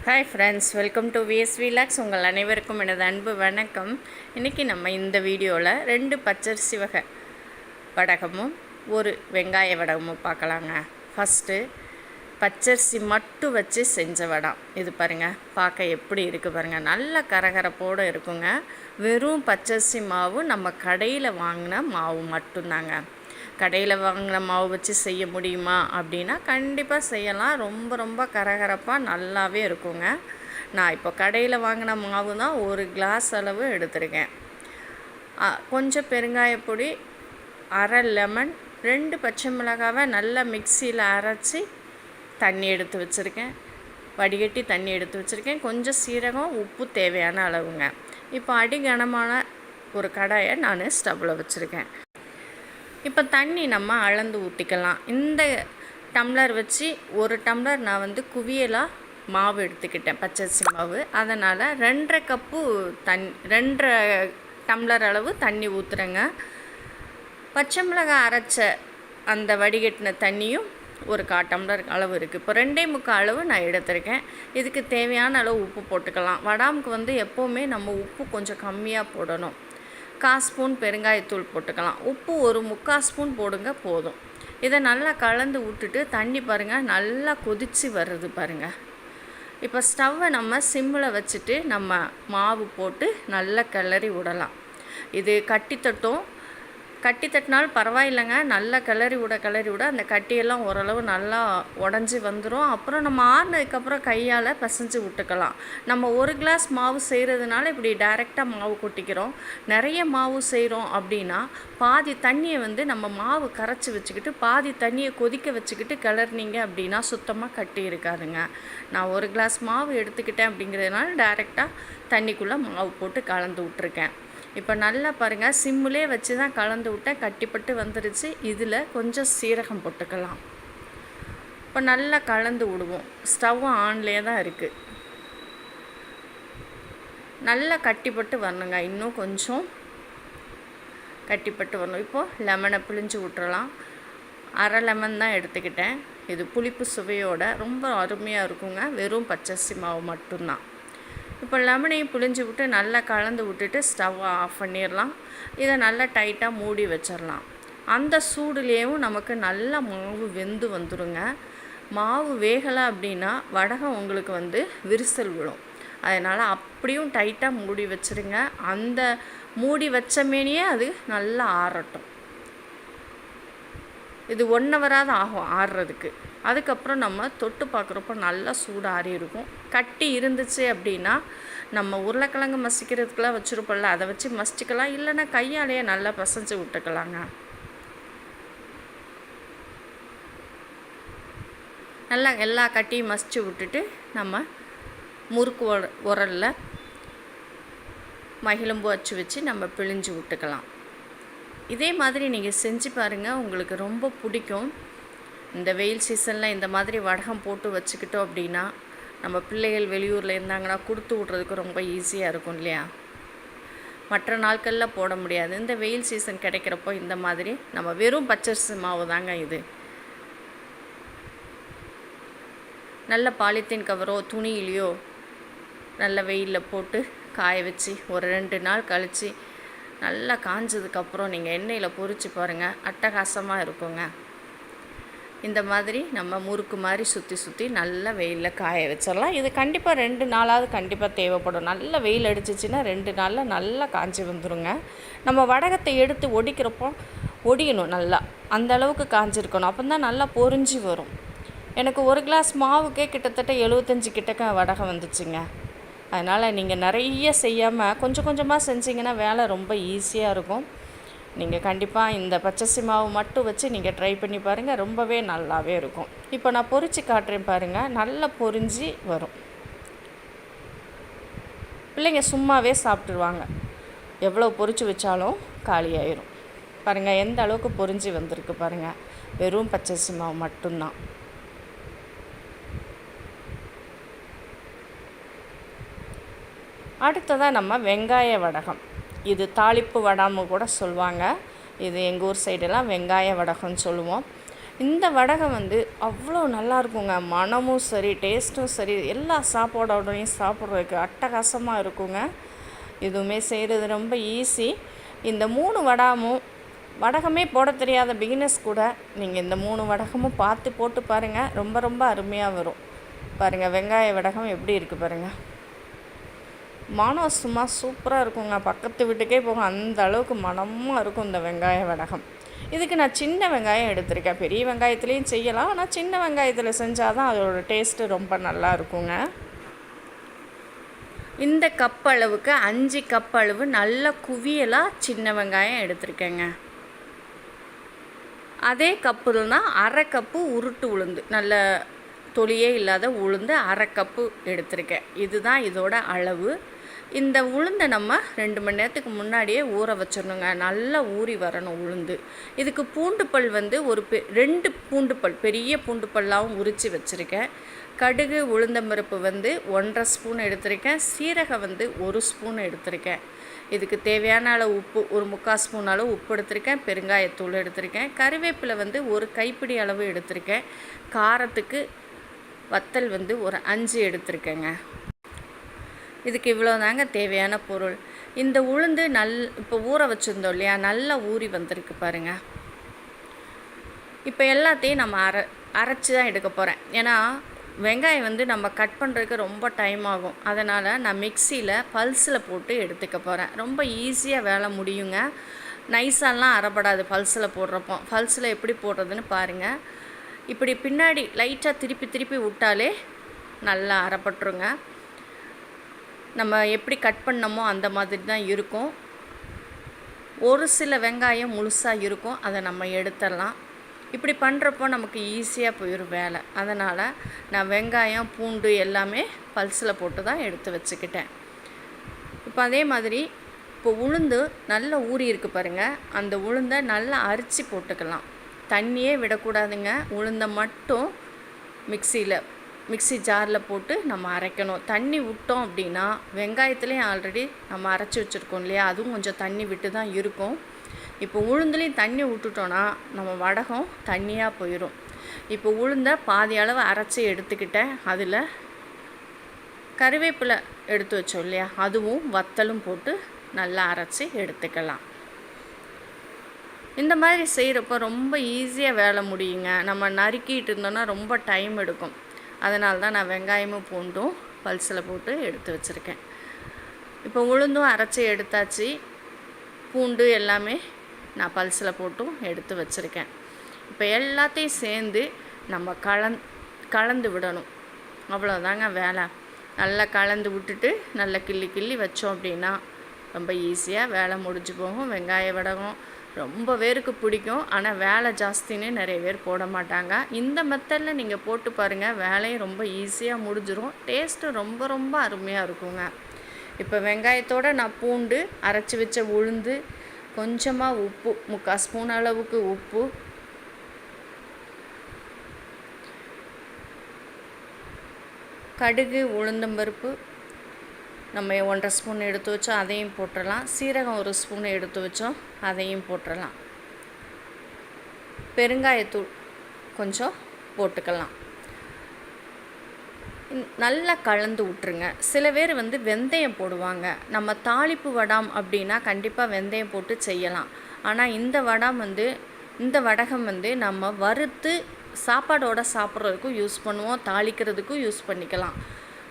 Hi friends, welcome to VSV logs. உங்கள் அனைவருக்கும் எனது அன்பு வணக்கம். இன்றைக்கி நம்ம இந்த வீடியோவில் 2 பச்சரிசி வகை வடகமும் ஒரு வெங்காய வடகமும் பார்க்கலாங்க. ஃபஸ்ட்டு பச்சரிசி மட்டும் வச்சு செஞ்ச வடம். இது பாருங்கள், பார்க்க எப்படி இருக்குது பாருங்கள். நல்ல கரகரப்போடு இருக்குங்க. வெறும் பச்சரிசி மாவு, நம்ம கடையில் வாங்கின மாவு மட்டும்தாங்க. கடையில் வாங்கின மாவு வச்சு செய்ய முடியுமா அப்படின்னா கண்டிப்பாக செய்யலாம். ரொம்ப ரொம்ப கரகரப்பாக நல்லாவே இருக்குங்க. நான் இப்போ கடையில் வாங்கின மாவு தான் 1 கிளாஸ் அளவு எடுத்துருக்கேன். கொஞ்சம் பெருங்காயப்பொடி, அரை லெமன், 2 பச்சை மிளகாவை நல்லா மிக்சியில் அரைச்சி தண்ணி எடுத்து வச்சுருக்கேன். வடிகட்டி தண்ணி எடுத்து வச்சுருக்கேன். கொஞ்சம் சீரகம், உப்பு தேவையான அளவுங்க. இப்போ அடிகனமான ஒரு கடாயை நான் ஸ்டவ்வில் வச்சுருக்கேன். இப்போ தண்ணி நம்ம அளந்து ஊற்றிக்கலாம். இந்த டம்ளர் வச்சு 1 டம்ளர் நான் குவியலாக மாவு எடுத்துக்கிட்டேன், பச்சரிசி மாவு. அதனால் 2.5 கப்பு 2.5 டம்ளர் அளவு தண்ணி ஊற்றுறேங்க. பச்சை மிளகாய் அரைச்ச அந்த வடிகட்டின தண்ணியும் 1/4 டம்ளர் அளவு இருக்குது. இப்போ 2.25 அளவு நான் எடுத்திருக்கேன். இதுக்கு தேவையான அளவு உப்பு போட்டுக்கலாம். வடாமுக்கு எப்போவுமே நம்ம உப்பு கொஞ்சம் கம்மியாக போடணும். 1/4 ஸ்பூன் பெருங்காயத்தூள் போட்டுக்கலாம். உப்பு 1/4 ஸ்பூன் போடுங்க போதும். இதை நல்லா கலந்து விட்டுட்டு தண்ணி பாருங்கள் நல்லா கொதித்து வருது பாருங்கள். இப்போ ஸ்டவ்வை நம்ம சிம்மில் வச்சுட்டு நம்ம மாவு போட்டு நல்லா கிளறி விடலாம். இது கட்டி தட்டினாலும் பரவாயில்லைங்க. நல்லா கிளறி விட அந்த கட்டியெல்லாம் ஓரளவு நல்லா உடஞ்சி வந்துடும். அப்புறம் நம்ம ஆறுனதுக்கப்புறம் கையால் பிசைஞ்சு விட்டுக்கலாம். நம்ம 1 கிளாஸ் மாவு செய்கிறதுனால இப்படி டைரெக்டாக மாவு கொட்டிக்கிறோம். நிறைய மாவு செய்கிறோம் அப்படின்னா பாதி தண்ணியை நம்ம மாவு கரைச்சி வச்சுக்கிட்டு பாதி தண்ணியை கொதிக்க வச்சுக்கிட்டு கிளறினீங்க அப்படின்னா சுத்தமாக கட்டி இருக்காதுங்க. நான் 1 கிளாஸ் மாவு எடுத்துக்கிட்டேன் அப்படிங்கிறதுனால டைரெக்டாக தண்ணிக்குள்ளே மாவு போட்டு கலந்து விட்ருக்கேன். இப்போ நல்லா பாருங்கள், சிம்மிலே வச்சு தான் கலந்து விட்டேன். கட்டிப்பட்டு வந்துருச்சு. இதில் கொஞ்சம் சீரகம் போட்டுக்கலாம். இப்போ நல்லா கலந்து விடுவோம். ஸ்டவ்வும் ஆன்லேயே தான் இருக்குது. நல்லா கட்டிப்பட்டு வரணுங்க. இன்னும் கொஞ்சம் கட்டிப்பட்டு வரணும். இப்போது லெமனை பிழிஞ்சு விட்டுறலாம். அரை லெமன் தான் எடுத்துக்கிட்டேன். இது புளிப்பு சுவையோட ரொம்ப அருமையாக இருக்குங்க. வெறும் பச்சரிசி மாவு மட்டும்தான். இப்போ லெமனையும் புழிஞ்சு விட்டு நல்லா கலந்து விட்டுட்டு ஸ்டவ்வை ஆஃப் பண்ணிடலாம். இதை நல்லா டைட்டாக மூடி வச்சிடலாம். அந்த சூடுலேயும் நமக்கு நல்லா மாவு வெந்து வந்துடுங்க. மாவு வேகலை அப்படின்னா வடகம் உங்களுக்கு விரிசல் விழும். அதனால் அப்படியும் டைட்டாக மூடி வச்சுருங்க. அந்த மூடி வச்சமேனியே அது நல்லா ஆறட்டும். இது 1 ஹவராவது ஆகும் ஆறுறதுக்கு. அதுக்கப்புறம் நம்ம தொட்டு பார்க்குறப்போ நல்லா சூடாறி இருக்கும். கட்டி இருந்துச்சு அப்படின்னா நம்ம உருளைக்கிழங்கு மசிக்கிறதுக்கெலாம் வச்சுருப்போம்ல, அதை வச்சு மசிச்சிக்கலாம். இல்லைன்னா கையாலேயே நல்லா பிசைஞ்சு விட்டுக்கலாங்க. நல்லா எல்லா கட்டியும் மசிச்சு விட்டுட்டு நம்ம முறுக்கு உரலில் மகிழம்பு வச்சு நம்ம பிழிஞ்சு விட்டுக்கலாம். இதே மாதிரி நீங்கள் செஞ்சு பாருங்கள், உங்களுக்கு ரொம்ப பிடிக்கும். இந்த வெயில் சீசனில் இந்த மாதிரி வடகம் போட்டு வச்சுக்கிட்டோம் அப்படின்னா நம்ம பிள்ளைகள் வெளியூரில் இருந்தாங்கன்னா கொடுத்து விட்றதுக்கு ரொம்ப ஈஸியாக இருக்கும் இல்லையா? மற்ற நாட்களில் போட முடியாது. இந்த வெயில் சீசன் கிடைக்கிறப்போ இந்த மாதிரி நம்ம வெறும் பச்சரிசி மாவு தாங்க இது. நல்ல பாலித்தீன் கவரோ துணியிலையோ நல்ல வெயிலில் போட்டு காய வச்சு ஒரு 2 நாள் கழித்து நல்லா காஞ்சதுக்கப்புறம் நீங்கள் எண்ணெயில் பொரிச்சு பாருங்கள், அட்டகாசமாக இருக்குங்க. இந்த மாதிரி நம்ம முறுக்கு மாதிரி சுற்றி நல்லா வெயிலில் காய வச்சிடலாம். இது கண்டிப்பாக 2 நாளாவது கண்டிப்பாக தேவைப்படும். நல்ல வெயில் அடிச்சிச்சின்னா 2 நாளில் நல்லா காஞ்சி வந்துடுங்க. நம்ம வடகத்தை எடுத்து ஒடிக்கிறப்போ ஒடிக்கணும் நல்லா. அந்த அளவுக்கு காஞ்சிருக்கணும். அப்போ தான் நல்லா பொரிஞ்சு வரும். எனக்கு 1 கிளாஸ் மாவுக்கே கிட்டத்தட்ட 75 கிட்டக்க வடகம் வந்துச்சுங்க. அதனால் நீங்கள் நிறைய செய்யாமல் கொஞ்சம் கொஞ்சமாக செஞ்சிங்கன்னா வேலை ரொம்ப ஈஸியாக இருக்கும். நீங்கள் கண்டிப்பாக இந்த பச்சரிசி மாவு மட்டும் வச்சு நீங்கள் ட்ரை பண்ணி பாருங்கள். ரொம்பவே நல்லாவே இருக்கும். இப்போ நான் பொரித்து காட்டுறேன் பாருங்கள். நல்லா பொரிஞ்சு வரும். பிள்ளைங்க சும்மாவே சாப்பிட்டுருவாங்க. எவ்வளோ பொரித்து வச்சாலும் காலியாயிரும். பாருங்கள் எந்த அளவுக்கு பொரிஞ்சு வந்திருக்கு பாருங்கள். வெறும் பச்சரிசி மாவு மட்டும்தான். அடுத்ததாக நம்ம வெங்காய வடகம். இது தாளிப்பு வடாமு கூட சொல்லுவாங்க. இது எங்கள் ஊர் சைடெல்லாம் வெங்காய வடகம்னு சொல்லுவோம். இந்த வடகம் வந்து அவ்வளோ நல்லா இருக்குங்க. மணமும் சரி, டேஸ்ட்டும் சரி, எல்லா சாப்பாடோடையும் சாப்பிட்றதுக்கு அட்டகாசமாக இருக்குங்க. இதுவுமே செய்கிறது ரொம்ப ஈஸி. இந்த 3 வடகமே போட தெரியாத பிகினர்ஸ் கூட நீங்கள் இந்த 3 வடகமும் பார்த்து போட்டு பாருங்கள். ரொம்ப ரொம்ப அருமையாக வரும். பாருங்கள், வெங்காய வடகம் எப்படி இருக்குது பாருங்கள். மனம் சும்மா சூப்பராக இருக்குங்க. பக்கத்து வீட்டுக்கே போகும், அந்த அளவுக்கு மனமாக இருக்கும் இந்த வெங்காய வடகம். இதுக்கு நான் சின்ன வெங்காயம் எடுத்திருக்கேன். பெரிய வெங்காயத்துலேயும் செய்யலாம், ஆனால் சின்ன வெங்காயத்தில் செஞ்சால் தான் அதோடய டேஸ்ட்டு ரொம்ப நல்லா இருக்குங்க. இந்த கப் அளவுக்கு 5 கப் அளவு நல்ல குவியலாக சின்ன வெங்காயம் எடுத்திருக்கேங்க. அதே கப்புனா 1/2 கப்பு உருட்டு உளுந்து, நல்ல தொலியே இல்லாத உளுந்து 1/2 கப்பு எடுத்திருக்கேன். இதுதான் இதோட அளவு. இந்த உளுந்தை நம்ம 2 மணி நேரத்துக்கு முன்னாடியே ஊற வச்சிடணுங்க. நல்லா ஊறி வரணும் உளுந்து. இதுக்கு பூண்டுப்பல் வந்து 2 பூண்டுப்பல், பெரிய பூண்டுப்பல்லாகவும் உரித்து வச்சுருக்கேன். கடுகு உளுந்தம்பருப்பு வந்து 1/2 ஸ்பூன் எடுத்திருக்கேன். சீரகம் வந்து 1 ஸ்பூன் எடுத்திருக்கேன். இதுக்கு தேவையான அளவு உப்பு, ஒரு 3/4 ஸ்பூன் அளவு உப்பு எடுத்திருக்கேன். பெருங்காயத்தூள் எடுத்திருக்கேன். கருவேப்பிலை வந்து ஒரு கைப்பிடி அளவு எடுத்திருக்கேன். காரத்துக்கு வத்தல் வந்து ஒரு 5 எடுத்திருக்கேங்க. இதுக்கு இவ்வளோ தாங்க தேவையான பொருள். இந்த உளுந்து இப்போ ஊற வச்சுருந்தோம் இல்லையா, நல்லா ஊறி வந்திருக்கு பாருங்கள். இப்போ எல்லாத்தையும் நம்ம அரைச்சி தான் எடுக்க போகிறேன். ஏன்னா வெங்காயம் வந்து நம்ம கட் பண்ணுறதுக்கு ரொம்ப டைம் ஆகும். அதனால் நான் மிக்சியில் பல்ஸில் போட்டு எடுத்துக்க போகிறேன். ரொம்ப ஈஸியாக வேலை முடியுங்க. நைஸாலாம் அரைப்படாது பல்ஸில் போடுறப்போ. பல்ஸில் எப்படி போடுறதுன்னு பாருங்கள். இப்படி பின்னாடி லைட்டாக திருப்பி விட்டாலே நல்லா அரைப்பட்டுருங்க. நம்ம எப்படி கட் பண்ணமோ அந்த மாதிரி தான் இருக்கும். ஒரு சில வெங்காயம் முழுசாக இருக்கும், அதை நம்ம எடுத்துடலாம். இப்படி பண்ணுறப்போ நமக்கு ஈஸியாக போயிடும் வேலை. அதனால் நான் வெங்காயம் பூண்டு எல்லாமே பல்ஸில் போட்டு தான் எடுத்து வச்சுக்கிட்டேன். இப்போ அதே மாதிரி இப்போ உளுந்து நல்லா ஊறி இருக்குது பாருங்கள். அந்த உளுந்தை நல்லா அரிச்சு போட்டுக்கலாம். தண்ணியே விடக்கூடாதுங்க. உளுந்தை மட்டும் மிக்ஸி ஜாரில் போட்டு நம்ம அரைக்கணும். தண்ணி விட்டோம் அப்படின்னா வெங்காயத்துலேயும் ஆல்ரெடி நம்ம அரைச்சி வச்சுருக்கோம் இல்லையா, அதுவும் கொஞ்சம் தண்ணி விட்டு தான் இருக்கும். இப்போ உளுந்துலேயும் தண்ணி விட்டுட்டோன்னா நம்ம வடகம் தண்ணியாக போயிடும். இப்போ உளுந்தை பாதி அளவு அரைச்சி எடுத்துக்கிட்டேன். அதில் கருவேப்பிலை எடுத்து வச்சோம் இல்லையா, அதுவும் வத்தலும் போட்டு நல்லா அரைச்சி எடுத்துக்கலாம். இந்த மாதிரி செய்கிறப்போ ரொம்ப ஈஸியாக வேலை முடியுங்க. நம்ம நறுக்கிட்டு இருந்தோன்னா ரொம்ப டைம் எடுக்கும். அதனால தான் நான் வெங்காயமும் பூண்டும் பல்ஸில் போட்டு எடுத்து வச்சுருக்கேன். இப்போ உளுந்தும் அரைச்சி எடுத்தாச்சு. பூண்டு எல்லாமே நான் பல்ஸில் போட்டும் எடுத்து வச்சுருக்கேன். இப்போ எல்லாத்தையும் சேர்ந்து நம்ம கலந்து விடணும். அவ்வளோதாங்க வேலை. நல்லா கலந்து விட்டுட்டு நல்லா கிள்ளி வச்சோம் அப்படின்னா ரொம்ப ஈஸியாக வேலை முடிஞ்சு போகும். வெங்காய வடகம் ரொம்ப பேருக்கு பிடிக்கும், ஆனால் வேலை ஜாஸ்தின்னு நிறைய பேர் போட மாட்டாங்க. இந்த மெத்தடில் நீங்கள் போட்டு பாருங்கள், வேலையும் ரொம்ப ஈஸியாக முடிஞ்சிடும். டேஸ்ட்டு ரொம்ப ரொம்ப அருமையாக இருக்குங்க. இப்போ வெங்காயத்தோடு நான் பூண்டு, அரைச்சி வச்ச உளுந்து, கொஞ்சமாக உப்பு, 3/4 ஸ்பூன் அளவுக்கு உப்பு, கடுகு உளுந்தம்பருப்பு நம்ம 1/2 ஸ்பூன் எடுத்து வச்சோம், அதையும் போட்டுடலாம். சீரகம் 1 ஸ்பூன் எடுத்து வச்சோம், அதையும் போட்டுடலாம். பெருங்காயத்தூள் கொஞ்சம் போட்டுக்கலாம். நல்லா கலந்து விட்டுருங்க. சில பேர் வந்து வெந்தயம் போடுவாங்க. நம்ம தாளிப்பு வடாம் அப்படின்னா கண்டிப்பாக வெந்தயம் போட்டு செய்யலாம். ஆனால் இந்த வடகம் வந்து நம்ம வறுத்து சாப்பாடோடு சாப்பிட்றதுக்கும் யூஸ் பண்ணுவோம், தாளிக்கிறதுக்கும் யூஸ் பண்ணிக்கலாம்.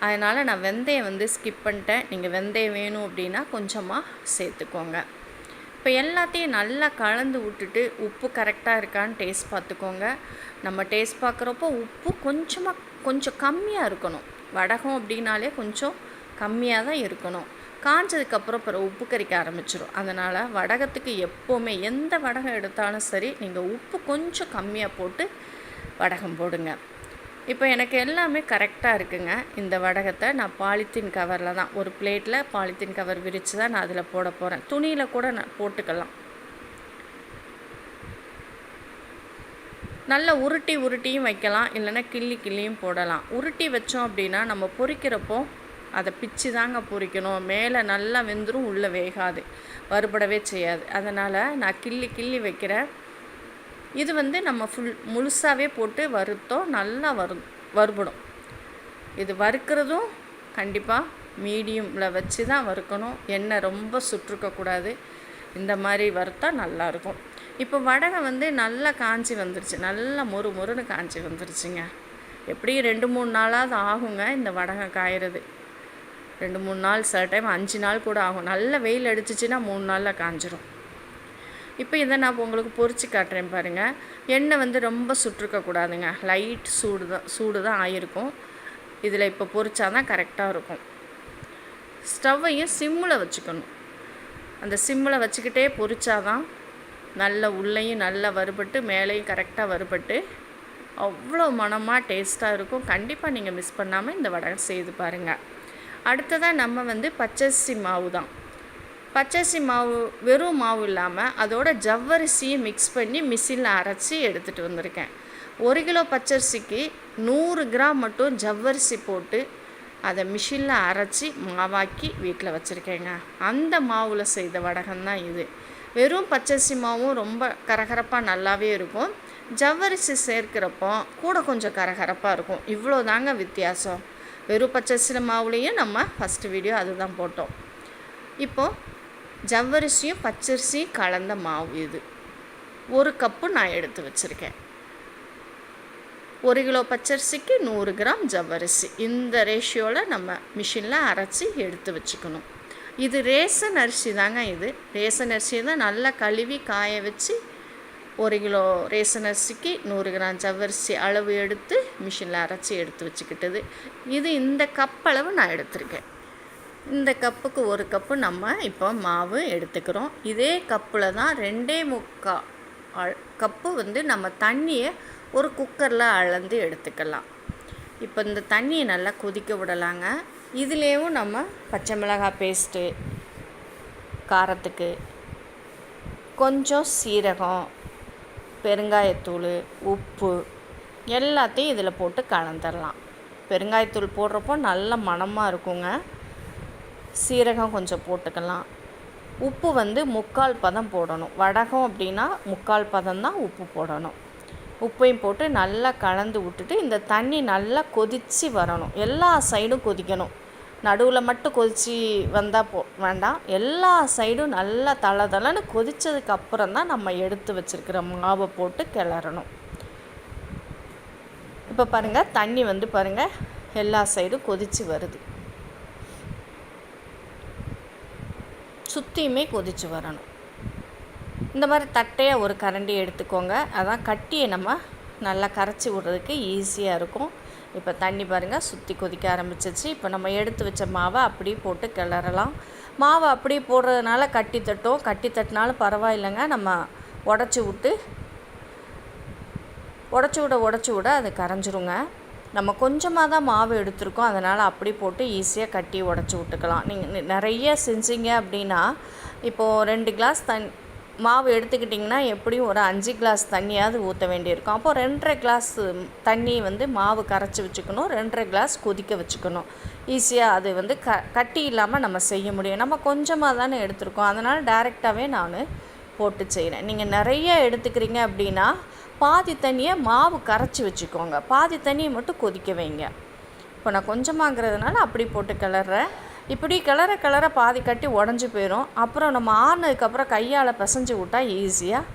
அதனால் நான் வெந்தயம் வந்து ஸ்கிப் பண்ணிட்டேன். நீங்கள் வெந்தயம் வேணும் அப்படின்னா கொஞ்சமாக சேர்த்துக்கோங்க. இப்போ எல்லாத்தையும் நல்லா கலந்து விட்டுட்டு உப்பு கரெக்டாக இருக்கான்னு டேஸ்ட் பார்த்துக்கோங்க. நம்ம டேஸ்ட் பார்க்குறப்போ உப்பு கொஞ்சம் கம்மியாக இருக்கணும். வடகம் அப்படின்னாலே கொஞ்சம் கம்மியாக தான் இருக்கணும். காஞ்சதுக்கப்புறம் பிறகு உப்பு கறிக்க ஆரம்பிச்சிடும். அதனால் வடகத்துக்கு எப்போவுமே எந்த வடகம் எடுத்தாலும் சரி, நீங்கள் உப்பு கொஞ்சம் கம்மியாக போட்டு வடகம் போடுங்க. இப்போ எனக்கு எல்லாமே கரெக்டாக இருக்குங்க. இந்த வடகத்தை நான் பாலித்தீன் கவரில் தான், ஒரு பிளேட்டில் பாலித்தீன் கவர் விரித்து தான் நான் அதில் போட போகிறேன். துணியில் கூட நான் போட்டுக்கலாம். நல்லா உருட்டியும் வைக்கலாம், இல்லைன்னா கிள்ளியும் போடலாம். உருட்டி வச்சோம் அப்படின்னா நம்ம பொரிக்கிறப்போ அதை பிச்சு தாங்க பொரிக்கணும். மேலே நல்லா வெந்துடும், உள்ளே வேகாது, வறுபடவே செய்யாது. அதனால் நான் கிள்ளி வைக்கிறேன். இது வந்து நம்ம முழுசாகவே போட்டு வறுத்தோம், நல்லா வறுபடும். இது வறுக்கிறதும் கண்டிப்பாக மீடியமில் வச்சு தான் வறுக்கணும். எண்ணெய் ரொம்ப சுற்றுக்கக்கூடாது. இந்த மாதிரி வறுத்தா நல்லாயிருக்கும். இப்போ வடகை வந்து நல்லா காஞ்சி வந்துருச்சு, நல்லா மொறுன்னு காஞ்சி வந்துருச்சுங்க. எப்படியும் 2-3 நாளாவது ஆகுங்க இந்த வடகை காய்கிறது. 2-3 நாள், சில டைம் 5 நாள் கூட ஆகும். நல்ல வெயில் அடிச்சிச்சின்னா 3 நாளில் காஞ்சிரும். இப்போ இதை நான் உங்களுக்கு பொரிச்சு காட்டுறேன் பாருங்கள். எண்ணெய் வந்து ரொம்ப சுற்றுக்கக்கூடாதுங்க, லைட் சூடு தான் ஆகிருக்கும். இதில் இப்போ பொரிச்சா தான் கரெக்டாக இருக்கும். ஸ்டவ்வையும் சிம்மில் வச்சுக்கணும். அந்த சிம்மில் வச்சுக்கிட்டே பொரிச்சாதான் நல்ல உள்ளேயும் நல்லா வறுபட்டு மேலேயும் கரெக்டாக வறுபட்டு அவ்வளோ மனமாக டேஸ்ட்டாக இருக்கும். கண்டிப்பாக நீங்கள் மிஸ் பண்ணாமல் இந்த வடை செய்து பாருங்கள். அடுத்ததாக நம்ம வந்து பச்சரிசி மாவு தான். பச்சரிசி மாவு வெறும் மாவு இல்லாமல் அதோட ஜவ்வரிசியை மிக்ஸ் பண்ணி மிஷினில் அரைச்சி எடுத்துகிட்டு வந்திருக்கேன். 1 கிலோ பச்சரிசிக்கு 100 கிராம் மட்டும் ஜவ்வரிசி போட்டு அதை மிஷினில் அரைச்சி மாவாக்கி வீட்டில் வச்சுருக்கேங்க. அந்த மாவில் செய்த வடகம் தான் இது. வெறும் பச்சரிசி மாவும் ரொம்ப கரகரப்பாக நல்லாவே இருக்கும். ஜவ்வரிசி சேர்க்கிறப்போ கூட கொஞ்சம் கரகரப்பாக இருக்கும். இவ்வளோ தாங்க வித்தியாசம். வெறும் பச்சரிசி மாவுலேயும் நம்ம ஃபஸ்ட்டு வீடியோ அதுதான் போட்டோம். இப்போது ஜவ்வரிசியும் பச்சரிசியும் கலந்த மாவு இது 1 கப்பு நான் எடுத்து வச்சுருக்கேன். 1 கிலோ பச்சரிசிக்கு 100 கிராம் ஜவ்வரிசி. இந்த ரேஷியோவில் நம்ம மிஷினில் அரைச்சி எடுத்து வச்சுக்கணும். இது ரேசன் அரிசி தாங்க. இது ரேசன் அரிசியை தான் நல்லா கழுவி காய வச்சு 1 கிலோ ரேசன் அரிசிக்கு 100 கிராம் ஜவ்வரிசி அளவு எடுத்து மிஷினில் அரைச்சி எடுத்து வச்சுக்கிட்டது. இது இந்த கப்பளவு நான் எடுத்திருக்கேன். இந்த கப்புக்கு 1 கப்பு நம்ம இப்போ மாவு எடுத்துக்கிறோம். இதே கப்பில் தான் 2.25 கப்பு வந்து நம்ம தண்ணியை ஒரு குக்கரில் அளந்து எடுத்துக்கலாம். இப்போ இந்த தண்ணியை நல்லா கொதிக்க விடலாங்க. இதுலேயும் நம்ம பச்சை மிளகாய் பேஸ்ட்டு, காரத்துக்கு கொஞ்சம் சீரகம், பெருங்காயத்தூள், உப்பு எல்லாத்தையும் இதில் போட்டு கலந்துடலாம். பெருங்காயத்தூள் போடுறப்போ நல்ல மணமாக இருக்குங்க. சீரகம் கொஞ்சம் போட்டுக்கலாம். உப்பு வந்து 3/4 பதம் போடணும். வடகம் அப்படின்னா 3/4 பதம் தான் உப்பு போடணும். உப்பையும் போட்டு நல்லா கலந்து விட்டுட்டு இந்த தண்ணி நல்லா கொதித்து வரணும். எல்லா சைடும் கொதிக்கணும். நடுவில் மட்டும் கொதித்து வந்தால் வேண்டாம். எல்லா சைடும் நல்லா தளன்னு கொதித்ததுக்கு அப்புறம் தான் நம்ம எடுத்து வச்சுருக்கிற மாவை போட்டு கிளறணும். இப்போ பாருங்கள், தண்ணி வந்து பாருங்கள் எல்லா சைடும் கொதித்து வருது. சுற்றியுமே கொதித்து வரணும். இந்த மாதிரி தட்டையாக ஒரு கரண்டி எடுத்துக்கோங்க. அதான் கட்டியை நம்ம நல்லா கரைச்சி விட்றதுக்கு ஈஸியாக இருக்கும். இப்போ தண்ணி பாருங்கள் சுற்றி கொதிக்க ஆரம்பிச்சிச்சு. இப்போ நம்ம எடுத்து வச்ச மாவை அப்படியே போட்டு கிளறலாம். மாவை அப்படியே போடுறதுனால கட்டி தட்டினாலும் பரவாயில்லைங்க. நம்ம உடச்சி விட அது கரைஞ்சிருங்க. நம்ம கொஞ்சமாக தான் மாவு எடுத்துருக்கோம், அதனால் அப்படி போட்டு ஈஸியாக கட்டி உடச்சி விட்டுக்கலாம். நீங்கள் நிறைய செஞ்சீங்க அப்படின்னா இப்போது 2 கிளாஸ் மாவு எடுத்துக்கிட்டிங்கன்னா எப்படியும் ஒரு 5 கிளாஸ் தண்ணியாவது ஊற்ற வேண்டியிருக்கும். அப்போது 2.5 கிளாஸ் தண்ணி வந்து மாவு கரைச்சி வச்சுக்கணும், 2.5 கிளாஸ் கொதிக்க வச்சுக்கணும். ஈஸியாக அது வந்து கட்டி இல்லாமல் நம்ம செய்ய முடியும். நம்ம கொஞ்சமாக தானே எடுத்துருக்கோம், அதனால் டைரெக்டாகவே நான் போட்டு செய்கிறேன். நீங்கள் நிறைய எடுத்துக்கிறீங்க அப்படின்னா பாதி தண்ணியை மாவு கரைச்சி வச்சுக்கோங்க, பாதி தண்ணியை மட்டும் கொதிக்க வைங்க. இப்போ நான் கொஞ்சமாகிறதுனால அப்படி போட்டு கிளறேன். இப்படி கிளற பாதி கட்டி உடஞ்சி போயிடும். அப்புறம் நம்ம ஆறுனதுக்கப்புறம் கையால் பிசைஞ்சு விட்டால் ஈஸியாக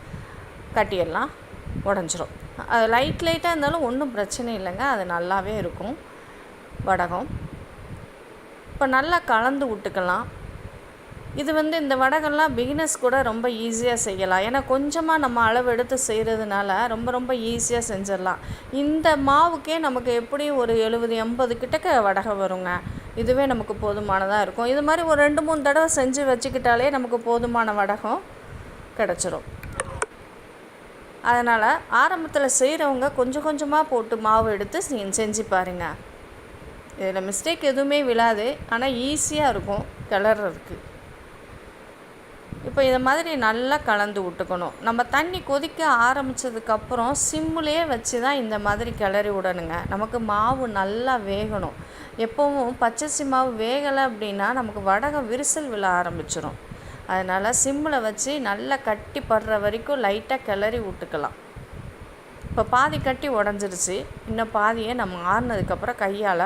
கட்டியெல்லாம் உடஞ்சிரும். அது லைட்டாக இருந்தாலும் ஒன்றும் பிரச்சனை இல்லைங்க, அது நல்லாவே இருக்கும் வடகம். இப்போ நல்லா கலந்து விட்டுக்கலாம். இது வந்து இந்த வடகம்லாம் பிகினர்ஸ் கூட ரொம்ப ஈஸியாக செய்யலாம். ஏன்னா கொஞ்சமாக நம்ம அளவு எடுத்து செய்கிறதுனால ரொம்ப ஈஸியாக செஞ்சிடலாம். இந்த மாவுக்கே நமக்கு எப்படியும் ஒரு 70-80 கிட்டக்க வடகம் வருங்க. இதுவே நமக்கு போதுமானதாக இருக்கும். இது மாதிரி ஒரு 2-3 தடவை செஞ்சு வச்சுக்கிட்டாலே நமக்கு போதுமான வடகம் கிடச்சிரும். அதனால் ஆரம்பத்தில் செய்கிறவங்க கொஞ்சமாக போட்டு மாவு எடுத்து செஞ்சு பாருங்கள். இதில் மிஸ்டேக் எதுவுமே விழாது, ஆனால் ஈஸியாக இருக்கும் கிளறதுக்கு. இப்போ இதை மாதிரி நல்லா கலந்து விட்டுக்கணும். நம்ம தண்ணி கொதிக்க ஆரம்பித்ததுக்கப்புறம் சிம்முலேயே வச்சு தான் இந்த மாதிரி கிளறி விடணுங்க. நமக்கு மாவு நல்லா வேகணும். எப்போவும் பச்சரிசி மாவு வேகலை அப்படின்னா நமக்கு வடகம் விரிசல் விழ ஆரம்பிச்சிடும். அதனால் சிம்மில் வச்சு நல்லா கட்டி படுற வரைக்கும் லைட்டாக கிளறி விட்டுக்கலாம். இப்போ பாதி கட்டி உடஞ்சிருச்சு. இன்னும் பாதியை நம்ம ஆறுனதுக்கப்புறம் கையால்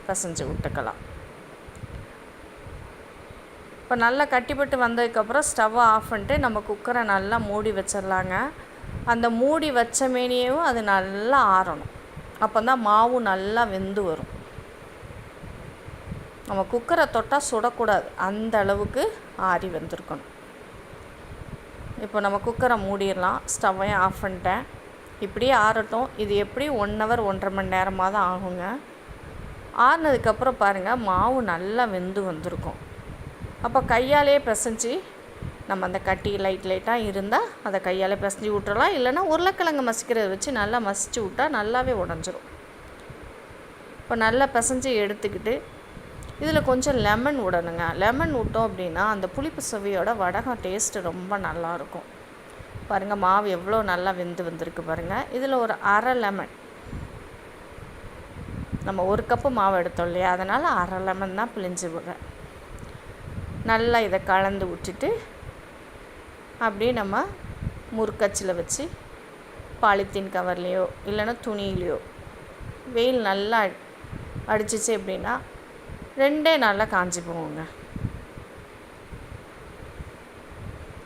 பிசைஞ்சு விட்டுக்கலாம். இப்போ நல்லா கட்டிப்பட்டு வந்ததுக்கப்புறம் ஸ்டவ்வை ஆஃப் பண்ணிட்டு நம்ம குக்கரை நல்லா மூடி வச்சிடலாங்க. அந்த மூடி வச்ச மேனியும் அது நல்லா ஆறணும். அப்போ தான் மாவு நல்லா வெந்து வரும். நம்ம குக்கரை தொட்டால் சுடக்கூடாது, அந்த அளவுக்கு ஆறி வெந்திருக்கணும். இப்போ நம்ம குக்கரை மூடிடலாம். ஸ்டவ்வையும் ஆஃப் பண்ணிட்டேன். இப்படியே ஆறட்டும். இது எப்படி 1 hour 1.5 மணி நேரமாக தான் ஆகுங்க. ஆறுனதுக்கப்புறம் பாருங்கள், மாவு நல்லா வெந்து வந்திருக்கும். அப்போ கையாலே பிசைஞ்சு நம்ம அந்த கட்டி லைட்டாக இருந்தால் அதை கையால் பிசைஞ்சு விட்டுறலாம். இல்லைனா உருளைக்கிழங்கு மசிக்கிறத வச்சு நல்லா மசிச்சு விட்டால் நல்லாவே உடஞ்சிரும். இப்போ நல்லா பிசைஞ்சு எடுத்துக்கிட்டு இதில் கொஞ்சம் லெமன் விடணுங்க. லெமன் விட்டோம் அப்படின்னா அந்த புளிப்பு சுவையோட வடகம் டேஸ்ட்டு ரொம்ப நல்லாயிருக்கும். பாருங்கள், மாவு எவ்வளோ நல்லா வெந்து வந்திருக்கு பாருங்கள். இதில் ஒரு அரை லெமன், நம்ம 1 கப்பு மாவு எடுத்தோம் இல்லையா, அதனால் அரை லெமன் தான் பிழிஞ்சு விடுறேன். நல்லா இதை கலந்து விட்டுட்டு அப்படியே நம்ம முறுக்கச்சில் வச்சு பாலித்தீன் கவர்லேயோ இல்லைன்னா துணியிலையோ, வெயில் நல்லா அடிச்சிச்சு அப்படின்னா 2 நாளில் காஞ்சி போகுங்க.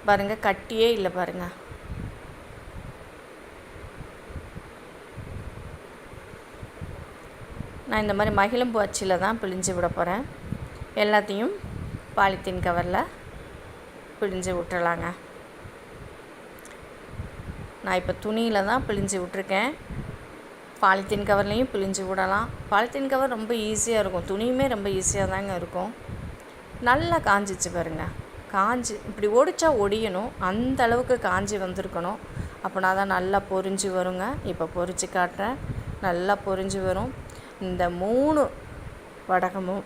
பாருங்கள், கட்டியே இல்லை பாருங்கள். நான் இந்த மாதிரி மகிழம்பூ அச்சில் தான் பிழிஞ்சு விட போகிறேன். எல்லாத்தையும் பாலித்தீன் கவரில் பிழிஞ்சு விட்டுறலாங்க. நான் இப்போ துணியில் தான் பிழிஞ்சு விட்ருக்கேன். பாலித்தீன் கவர்லேயும் பிழிஞ்சு விடலாம். பாலித்தீன் கவர் ரொம்ப ஈஸியாக இருக்கும், துணியுமே ரொம்ப ஈஸியாக தாங்க இருக்கும். நல்லா காஞ்சிச்சு பாருங்க. காஞ்சி இப்படி ஒடிச்சா ஒடியணும், அந்த அளவுக்கு காஞ்சி வந்திருக்கணும். அப்படின்னா தான் நல்லா பொரிஞ்சு வருங்க. இப்போ பொரிச்சு காட்டுறேன். நல்லா பொரிஞ்சு வரும். இந்த 3 வடகமும்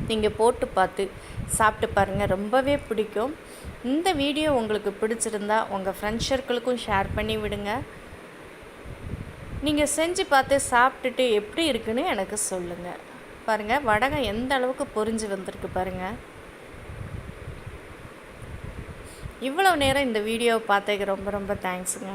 நீங்கள் போட்டு பார்த்து சாப்பிட்டு பாருங்கள், ரொம்பவே பிடிக்கும். இந்த வீடியோ உங்களுக்கு பிடிச்சிருந்தா உங்கள் ஃப்ரெண்ட்ஸ் சர்க்கிளுக்கும் ஷேர் பண்ணி விடுங்க. நீங்கள் செஞ்சு பார்த்து சாப்பிட்டுட்டு எப்படி இருக்குன்னு எனக்கு சொல்லுங்கள். பாருங்கள், வடகம் எந்த அளவுக்கு பொரிஞ்சு வந்திருக்கு பாருங்கள். இவ்வளோ நேரம் இந்த வீடியோவை பார்த்ததுக்கு ரொம்ப ரொம்ப தேங்க்ஸுங்க.